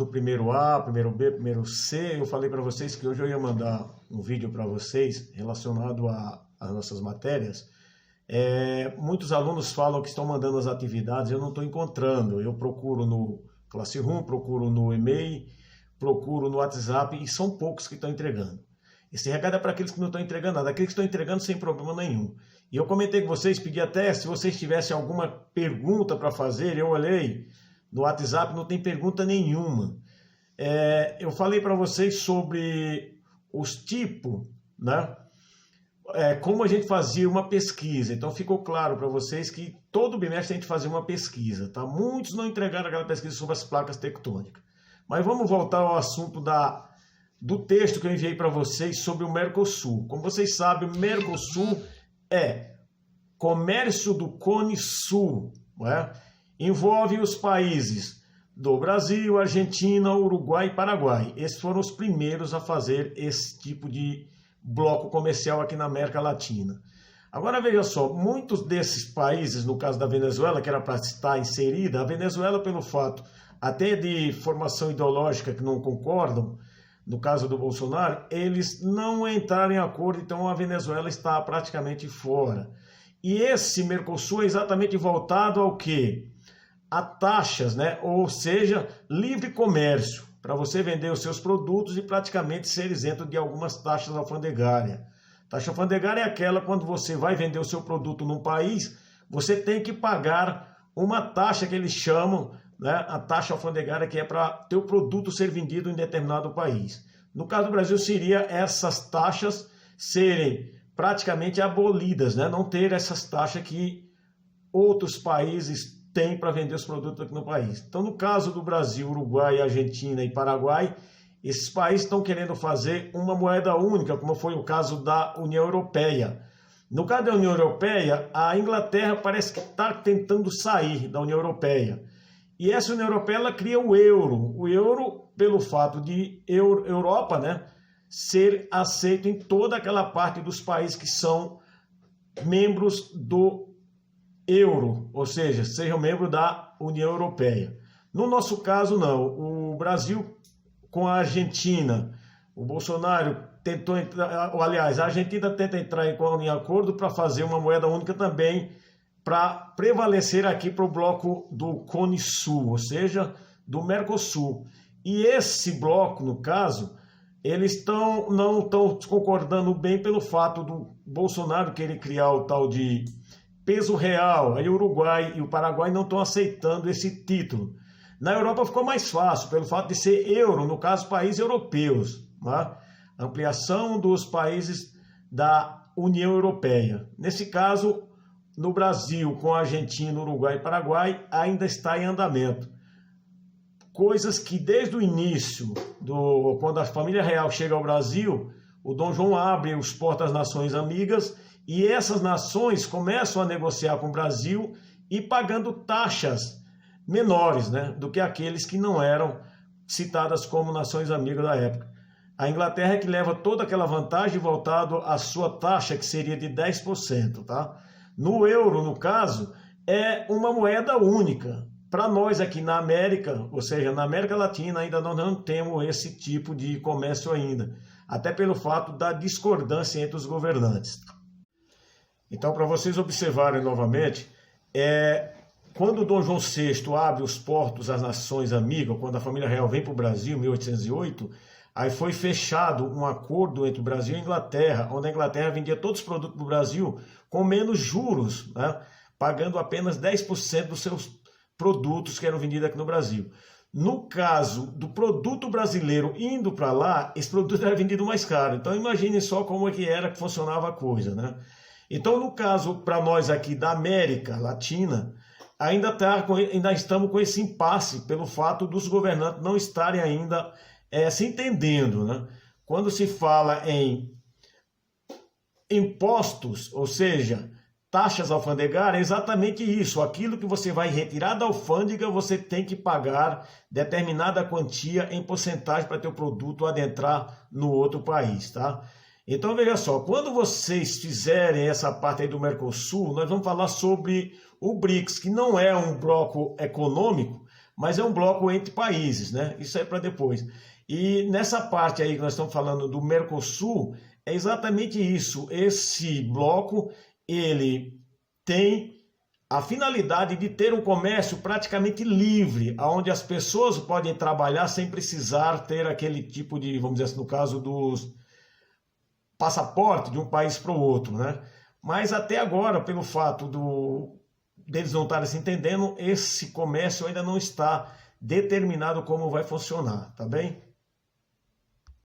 do primeiro A, primeiro B, primeiro C, eu falei para vocês que hoje eu ia mandar um vídeo para vocês relacionado às nossas matérias. Muitos alunos falam que estão mandando as atividades, eu não estou encontrando. Eu procuro no Classroom, procuro no e-mail, procuro no WhatsApp e são poucos que estão entregando. Esse recado é para aqueles que não estão entregando nada, aqueles que estão entregando sem problema nenhum. E eu comentei com vocês, pedi até se vocês tivessem alguma pergunta para fazer, eu olhei no WhatsApp, não tem pergunta nenhuma. Eu falei para vocês sobre os tipos, né? Como a gente fazia uma pesquisa. Então ficou claro para vocês que todo bimestre a gente fazia uma pesquisa, tá? Muitos não entregaram aquela pesquisa sobre as placas tectônicas. Mas vamos voltar ao assunto do texto que eu enviei para vocês sobre o Mercosul. Como vocês sabem, o Mercosul é comércio do Cone Sul, não é? Envolve os países do Brasil, Argentina, Uruguai e Paraguai. Esses foram os primeiros a fazer esse tipo de bloco comercial aqui na América Latina. Agora veja só, muitos desses países, no caso da Venezuela, que era para estar inserida, a Venezuela, pelo fato até de formação ideológica que não concordam, no caso do Bolsonaro, eles não entraram em acordo, então a Venezuela está praticamente fora. E esse Mercosul é exatamente voltado ao quê? A taxas, né? Ou seja, livre comércio, para você vender os seus produtos e praticamente ser isento de algumas taxas alfandegárias. Taxa alfandegária é aquela quando você vai vender o seu produto num país, você tem que pagar uma taxa que eles chamam, né, a taxa alfandegária, que é para teu produto ser vendido em determinado país. No caso do Brasil, seria essas taxas serem praticamente abolidas, né? Não ter essas taxas que outros países têm para vender os produtos aqui no país. Então, no caso do Brasil, Uruguai, Argentina e Paraguai, esses países estão querendo fazer uma moeda única, como foi o caso da União Europeia. No caso da União Europeia, a Inglaterra parece que está tentando sair da União Europeia. E essa União Europeia, ela cria o euro. O euro, pelo fato de Europa, né, ser aceito em toda aquela parte dos países que são membros do euro, ou seja, sejam membros da União Europeia. No nosso caso, não. O Brasil com a Argentina, o Bolsonaro tentou entrar, aliás, a Argentina tenta entrar em acordo para fazer uma moeda única também, para prevalecer aqui para o bloco do Cone Sul, ou seja, do Mercosul. E esse bloco, no caso, eles não estão concordando bem pelo fato do Bolsonaro querer criar o tal de peso real. Aí o Uruguai e o Paraguai não estão aceitando esse título. Na Europa ficou mais fácil, pelo fato de ser euro, no caso, países europeus. Né? Ampliação dos países da União Europeia. Nesse caso, no Brasil, com a Argentina, Uruguai e Paraguai, ainda está em andamento. Coisas que desde o início, quando a família real chega ao Brasil, o Dom João abre os portos às nações amigas e essas nações começam a negociar com o Brasil e pagando taxas menores, né, do que aqueles que não eram citadas como nações amigas da época. A Inglaterra é que leva toda aquela vantagem voltado à sua taxa, que seria de 10%. Tá? No euro, no caso, é uma moeda única. Para nós aqui na América, ou seja, na América Latina, ainda não temos esse tipo de comércio ainda, até pelo fato da discordância entre os governantes. Então, para vocês observarem novamente, quando o Dom João VI abre os portos às nações amigas, quando a família real vem para o Brasil, em 1808, aí foi fechado um acordo entre o Brasil e a Inglaterra, onde a Inglaterra vendia todos os produtos do Brasil com menos juros, né, pagando apenas 10% dos seus produtos que eram vendidos aqui no Brasil. No caso do produto brasileiro indo para lá, esse produto era vendido mais caro. Então imagine só como é que funcionava a coisa, né? Então, no caso, para nós aqui da América Latina, ainda estamos com esse impasse pelo fato dos governantes não estarem ainda se entendendo, né? Quando se fala em impostos, ou seja, taxas alfandegárias, é exatamente isso. Aquilo que você vai retirar da alfândega, você tem que pagar determinada quantia em porcentagem para teu produto adentrar no outro país, tá? Então, veja só, quando vocês fizerem essa parte aí do Mercosul, nós vamos falar sobre o BRICS, que não é um bloco econômico, mas é um bloco entre países, né? Isso é para depois. E nessa parte aí que nós estamos falando do Mercosul, é exatamente isso. Esse bloco, ele tem a finalidade de ter um comércio praticamente livre, onde as pessoas podem trabalhar sem precisar ter aquele tipo de, vamos dizer assim, no caso dos passaporte de um país para o outro, né? Mas até agora, pelo fato deles não estarem se entendendo, esse comércio ainda não está determinado como vai funcionar, tá bem?